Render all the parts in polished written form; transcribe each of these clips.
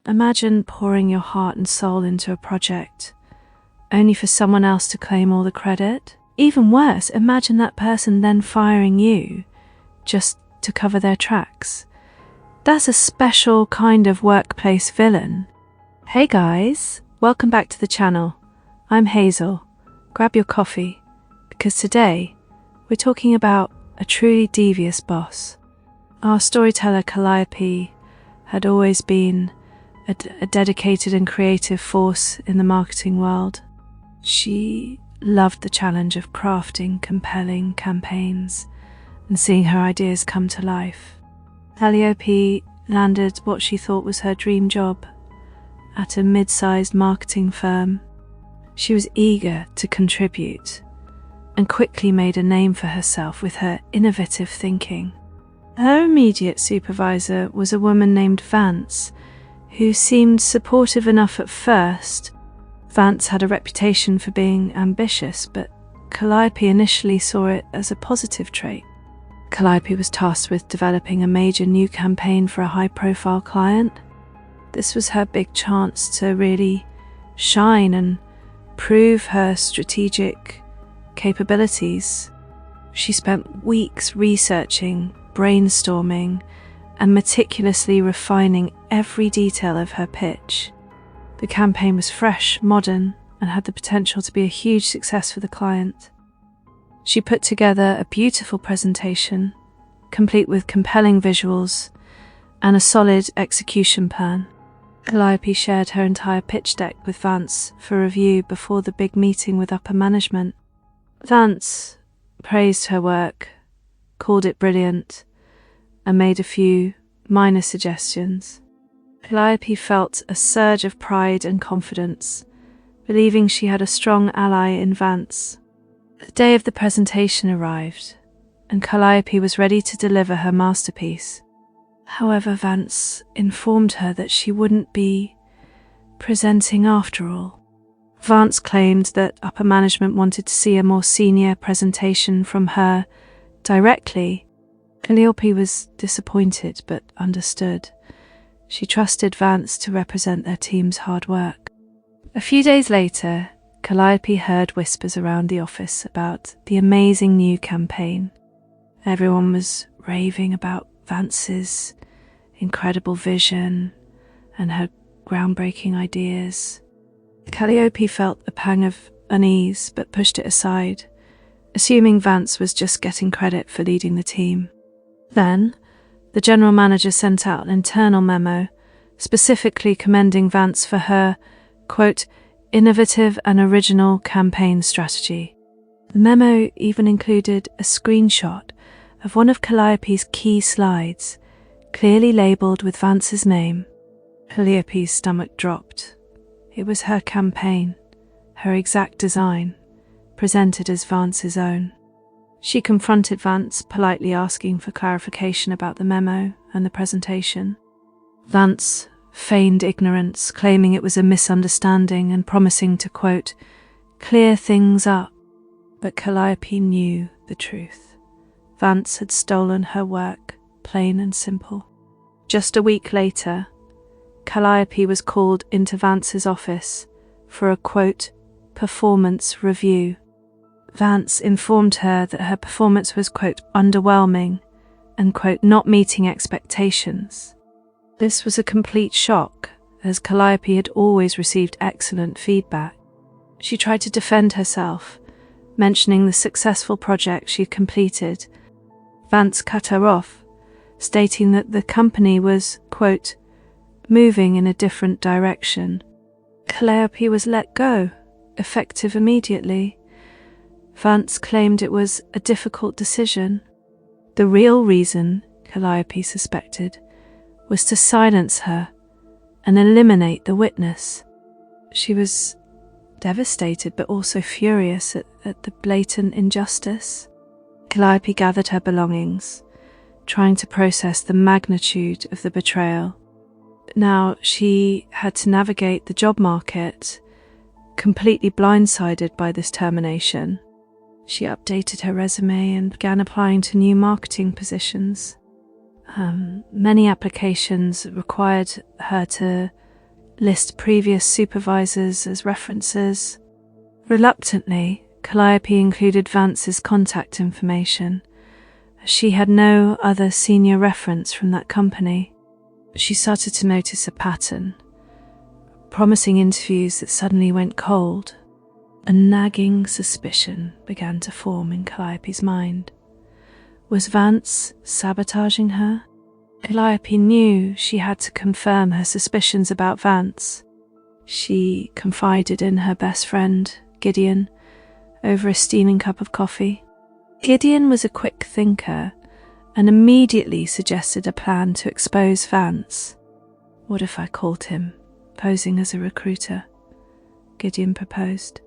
Imagine pouring your heart and soul into a project, only for someone else to claim all the credit. Even worse, imagine that person then firing you just to cover their tracks. That's a special kind of workplace villain. Hey guys, welcome back to the channel. I'm Hazel. Grab your coffee, because today we're talking about a truly devious boss. Our storyteller Calliope had always been a dedicated and creative force in the marketing world. She loved the challenge of crafting compelling campaigns and seeing her ideas come to life. Calliope landed what she thought was her dream job at a mid-sized marketing firm. She was eager to contribute and quickly made a name for herself with her innovative thinking. Her immediate supervisor was a woman named Vance, who seemed supportive enough at first. Vance had a reputation for being ambitious, but Calliope initially saw it as a positive trait. Calliope was tasked with developing a major new campaign for a high-profile client. This was her big chance to really shine and prove her strategic capabilities. She spent weeks researching, brainstorming, and meticulously refining every detail of her pitch. The campaign was fresh, modern, and had the potential to be a huge success for the client. She put together a beautiful presentation, complete with compelling visuals and a solid execution plan. Calliope shared her entire pitch deck with Vance for review before the big meeting with upper management. Vance praised her work, called it brilliant, and made a few minor suggestions. Calliope felt a surge of pride and confidence, believing she had a strong ally in Vance. The day of the presentation arrived, and Calliope was ready to deliver her masterpiece. However, Vance informed her that she wouldn't be presenting after all. Vance claimed that upper management wanted to see a more senior presentation from her directly. Calliope was disappointed but understood. She trusted Vance to represent their team's hard work. A few days later, Calliope heard whispers around the office about the amazing new campaign. Everyone was raving about Vance's incredible vision and her groundbreaking ideas. Calliope felt a pang of unease but pushed it aside, assuming Vance was just getting credit for leading the team. Then, the general manager sent out an internal memo specifically commending Vance for her, quote, innovative and original campaign strategy. The memo even included a screenshot of one of Calliope's key slides, clearly labelled with Vance's name. Calliope's stomach dropped. It was her campaign, her exact design, presented as Vance's own. She confronted Vance, politely asking for clarification about the memo and the presentation. Vance feigned ignorance, claiming it was a misunderstanding and promising to, quote, clear things up. But Calliope knew the truth. Vance had stolen her work, plain and simple. Just a week later, Calliope was called into Vance's office for a, quote, performance review. Vance informed her that her performance was, quote, underwhelming and, quote, not meeting expectations. This was a complete shock, as Calliope had always received excellent feedback. She tried to defend herself, mentioning the successful project she had completed. Vance cut her off, stating that the company was, quote, moving in a different direction. Calliope was let go, effective immediately. Vance claimed it was a difficult decision. The real reason, Calliope suspected, was to silence her and eliminate the witness. She was devastated but also furious at the blatant injustice. Calliope gathered her belongings, trying to process the magnitude of the betrayal. Now she had to navigate the job market, completely blindsided by this termination. She updated her resume and began applying to new marketing positions. Many applications required her to list previous supervisors as references. Reluctantly, Calliope included Vance's contact information, as she had no other senior reference from that company. She started to notice a pattern, promising interviews that suddenly went cold. A nagging suspicion began to form in Calliope's mind. Was Vance sabotaging her? Calliope knew she had to confirm her suspicions about Vance. She confided in her best friend, Gideon, over a steaming cup of coffee. Gideon was a quick thinker and immediately suggested a plan to expose Vance. "What if I called him, posing as a recruiter?" Gideon proposed.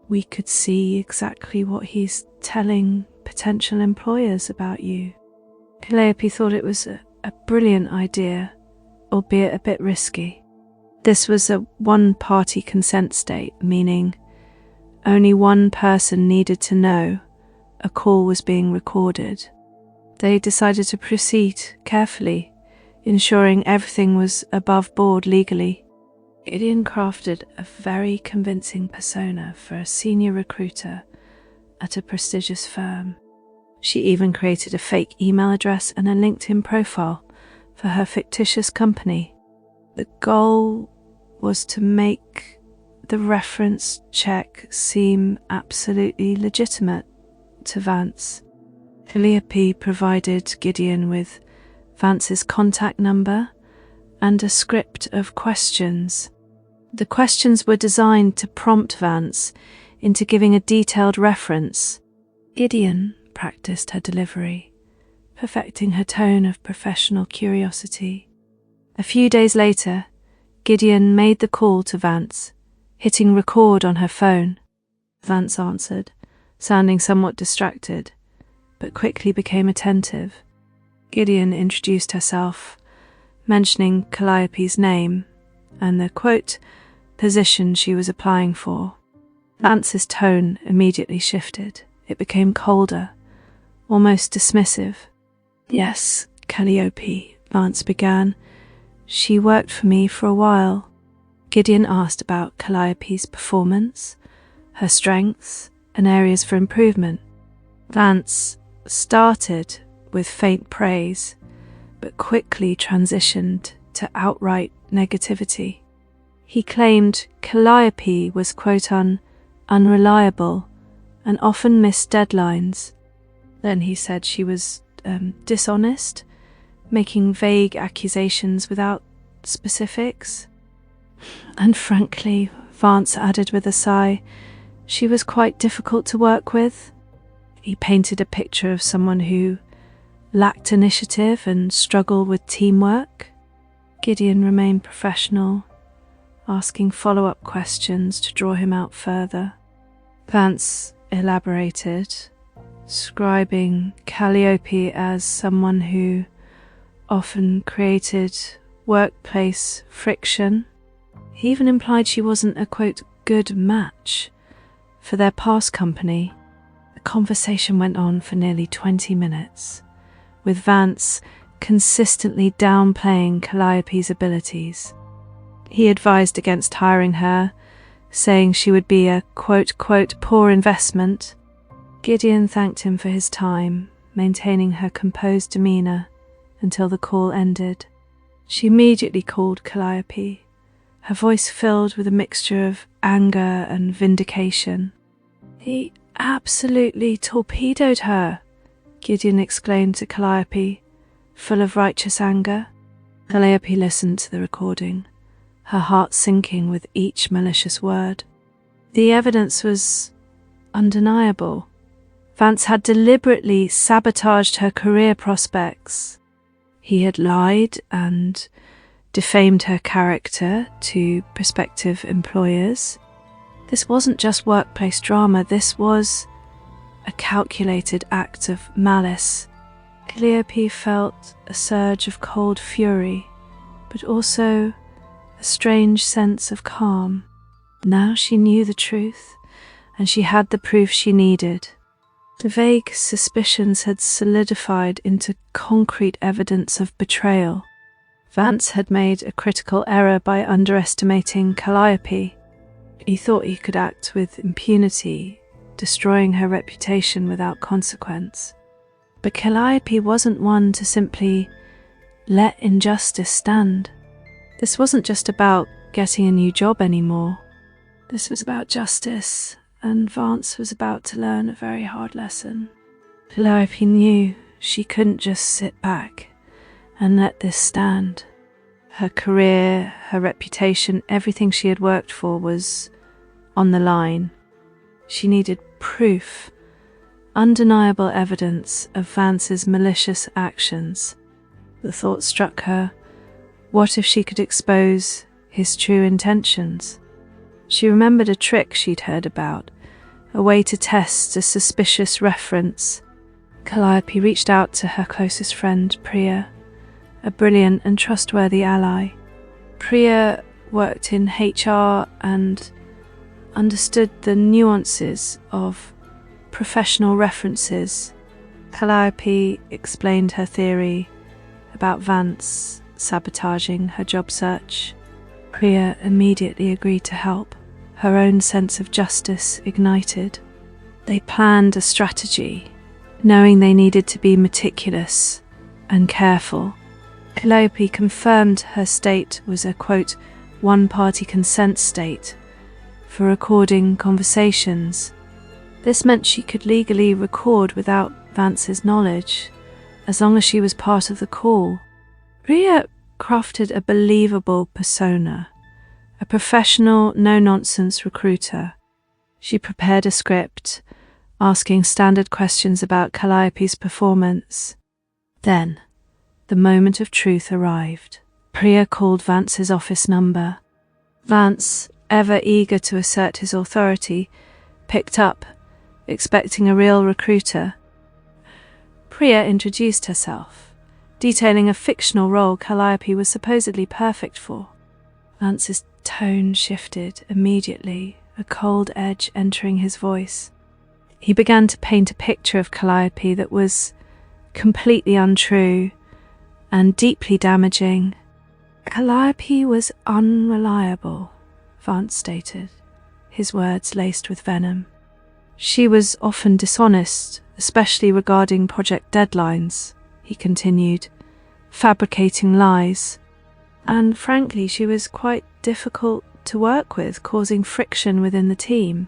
"We could see exactly what he's telling potential employers about you." Calliope thought it was a brilliant idea, albeit a bit risky. This was a one-party consent state, meaning only one person needed to know a call was being recorded. They decided to proceed carefully, ensuring everything was above board legally. Gideon crafted a very convincing persona for a senior recruiter at a prestigious firm. She even created a fake email address and a LinkedIn profile for her fictitious company. The goal was to make the reference check seem absolutely legitimate to Vance. Calliope provided Gideon with Vance's contact number and a script of questions. The questions were designed to prompt Vance into giving a detailed reference. Gideon practiced her delivery, perfecting her tone of professional curiosity. A few days later, Gideon made the call to Vance, hitting record on her phone. Vance answered, sounding somewhat distracted, but quickly became attentive. Gideon introduced herself, mentioning Calliope's name and the, quote, position she was applying for. Vance's tone immediately shifted. It became colder, almost dismissive. "Yes, Calliope," Vance began. "She worked for me for a while." Gideon asked about Calliope's performance, her strengths, and areas for improvement. Vance started with faint praise, but quickly transitioned to outright negativity. He claimed Calliope was, quote, unreliable and often missed deadlines. Then he said she was dishonest, making vague accusations without specifics. And frankly, Vance added with a sigh, she was quite difficult to work with. He painted a picture of someone who lacked initiative and struggled with teamwork. Gideon remained professional, asking follow-up questions to draw him out further. Vance elaborated, describing Calliope as someone who often created workplace friction. He even implied she wasn't a, quote, good match for their past company. The conversation went on for nearly 20 minutes, with Vance consistently downplaying Calliope's abilities. He advised against hiring her, saying she would be a, quote, poor investment. Gideon thanked him for his time, maintaining her composed demeanour until the call ended. She immediately called Calliope, her voice filled with a mixture of anger and vindication. "He absolutely torpedoed her," Gideon exclaimed to Calliope, full of righteous anger. Calliope listened to the recording, her heart sinking with each malicious word. The evidence was undeniable. Vance had deliberately sabotaged her career prospects. He had lied and defamed her character to prospective employers. This wasn't just workplace drama, this was a calculated act of malice. Calliope felt a surge of cold fury, but also a strange sense of calm. Now she knew the truth, and she had the proof she needed. The vague suspicions had solidified into concrete evidence of betrayal. Vance had made a critical error by underestimating Calliope. He thought he could act with impunity, destroying her reputation without consequence. But Calliope wasn't one to simply let injustice stand. This wasn't just about getting a new job anymore. This was about justice, and Vance was about to learn a very hard lesson. Calliope knew she couldn't just sit back and let this stand. Her career, her reputation, everything she had worked for was on the line. She needed proof, undeniable evidence of Vance's malicious actions. The thought struck her, what if she could expose his true intentions? She remembered a trick she'd heard about, a way to test a suspicious reference. Calliope reached out to her closest friend, Priya, a brilliant and trustworthy ally. Priya worked in HR and understood the nuances of professional references. Calliope explained her theory about Vance sabotaging her job search. Priya immediately agreed to help, her own sense of justice ignited. They planned a strategy, knowing they needed to be meticulous and careful. Calliope confirmed her state was a, quote, one-party consent state for recording conversations. This meant she could legally record without Vance's knowledge, as long as she was part of the call. Priya crafted a believable persona, a professional, no-nonsense recruiter. She prepared a script, asking standard questions about Calliope's performance. Then, the moment of truth arrived. Priya called Vance's office number. Vance, ever eager to assert his authority, picked up, expecting a real recruiter. Priya introduced herself, detailing a fictional role Calliope was supposedly perfect for. Vance's tone shifted immediately, a cold edge entering his voice. He began to paint a picture of Calliope that was completely untrue and deeply damaging. Calliope was unreliable, Vance stated, his words laced with venom. She was often dishonest, especially regarding project deadlines, he continued, fabricating lies. And frankly, she was quite difficult to work with, causing friction within the team.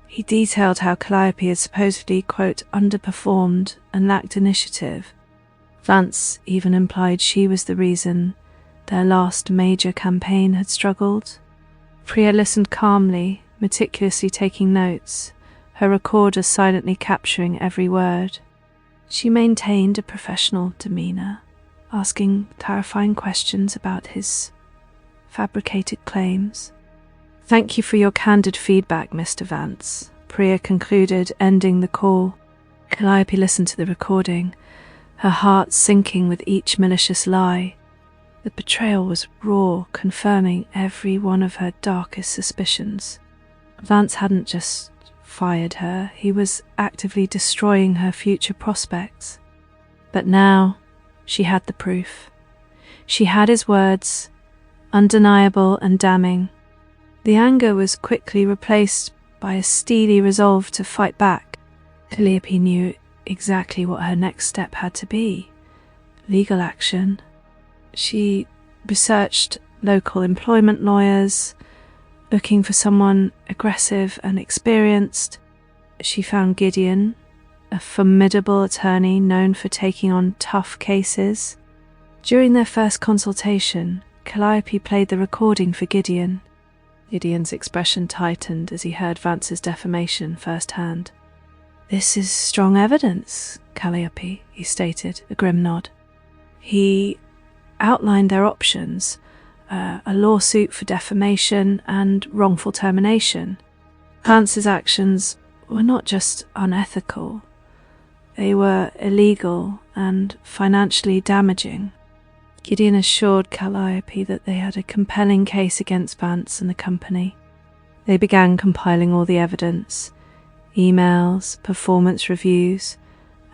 He detailed how Calliope had supposedly, quote, underperformed and lacked initiative. Vance even implied she was the reason their last major campaign had struggled. Priya listened calmly, meticulously taking notes, her recorder silently capturing every word. She maintained a professional demeanor, asking clarifying questions about his fabricated claims. "Thank you for your candid feedback, Mr. Vance," Priya concluded, ending the call. Calliope listened to the recording, her heart sinking with each malicious lie. The betrayal was raw, confirming every one of her darkest suspicions. Vance hadn't just fired her, he was actively destroying her future prospects. But now, she had the proof. She had his words, undeniable and damning. The anger was quickly replaced by a steely resolve to fight back. Calliope knew exactly what her next step had to be: legal action. She researched local employment lawyers, looking for someone aggressive and experienced. She found Gideon, a formidable attorney known for taking on tough cases. During their first consultation, Calliope played the recording for Gideon. Gideon's expression tightened as he heard Vance's defamation firsthand. "This is strong evidence, Calliope," he stated, a grim nod. He outlined their options, a lawsuit for defamation and wrongful termination. Vance's actions were not just unethical, they were illegal and financially damaging. Gideon assured Calliope that they had a compelling case against Vance and the company. They began compiling all the evidence, emails, performance reviews,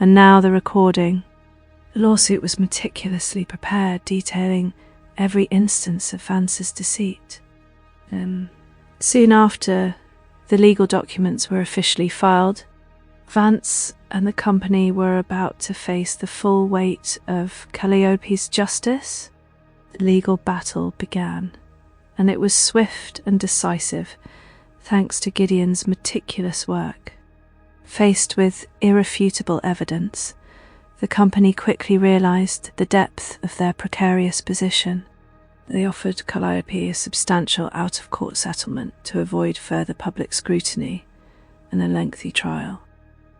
and now the recording. The lawsuit was meticulously prepared, detailing every instance of Vance's deceit. Soon after the legal documents were officially filed, Vance and the company were about to face the full weight of Calliope's justice. The legal battle began, and it was swift and decisive thanks to Gideon's meticulous work. Faced with irrefutable evidence, the company quickly realized the depth of their precarious position. They offered Calliope a substantial out-of-court settlement to avoid further public scrutiny and a lengthy trial.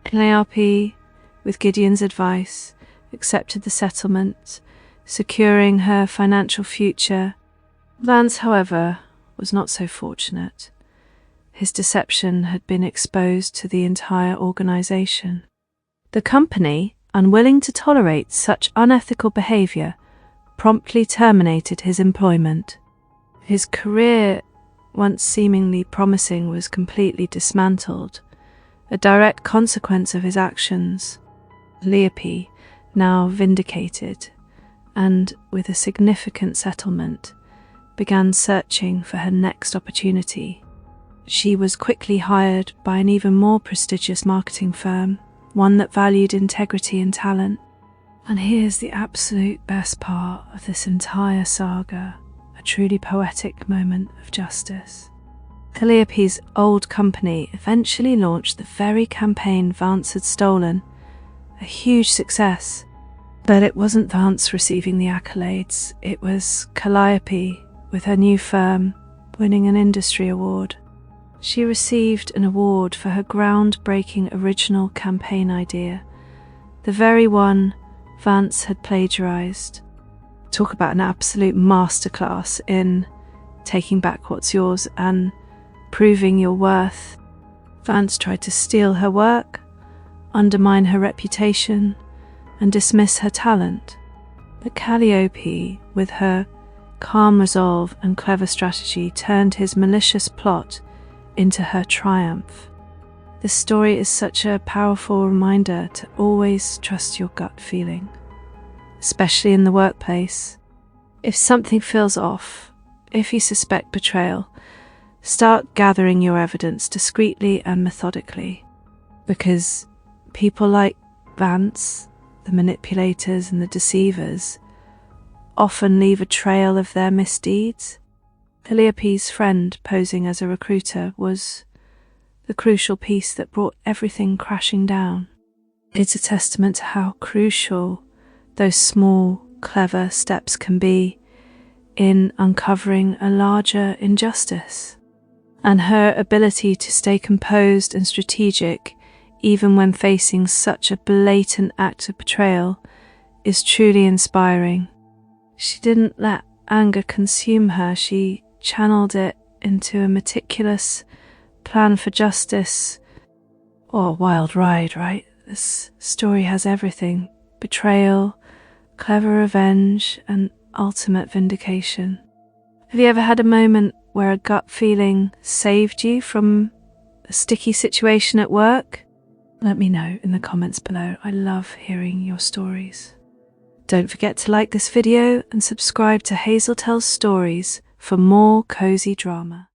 Calliope, with Gideon's advice, accepted the settlement, securing her financial future. Vance, however, was not so fortunate. His deception had been exposed to the entire organization. The company, unwilling to tolerate such unethical behavior, promptly terminated his employment. His career, once seemingly promising, was completely dismantled, a direct consequence of his actions. Calliope, now vindicated, and with a significant settlement, began searching for her next opportunity. She was quickly hired by an even more prestigious marketing firm, one that valued integrity and talent. And here's the absolute best part of this entire saga, a truly poetic moment of justice. Calliope's old company eventually launched the very campaign Vance had stolen, a huge success. But it wasn't Vance receiving the accolades, it was Calliope, with her new firm, winning an industry award. She received an award for her groundbreaking original campaign idea, the very one Vance had plagiarized. Talk about an absolute masterclass in taking back what's yours and proving your worth. Vance tried to steal her work, undermine her reputation, and dismiss her talent. But Calliope, with her calm resolve and clever strategy, turned his malicious plot into her triumph. This story is such a powerful reminder to always trust your gut feeling, especially in the workplace. If something feels off, if you suspect betrayal, start gathering your evidence discreetly and methodically, because people like Vance, the manipulators and the deceivers, often leave a trail of their misdeeds. Calliope's friend posing as a recruiter was the crucial piece that brought everything crashing down. It's a testament to how crucial those small, clever steps can be in uncovering a larger injustice. And her ability to stay composed and strategic, even when facing such a blatant act of betrayal, is truly inspiring. She didn't let anger consume her, she channeled it into a meticulous plan for justice. Oh, a wild ride, right? This story has everything: betrayal, clever revenge, and ultimate vindication. Have you ever had a moment where a gut feeling saved you from a sticky situation at work? Let me know in the comments below. I love hearing your stories. Don't forget to like this video and subscribe to Hazel Tells Stories for more cozy drama.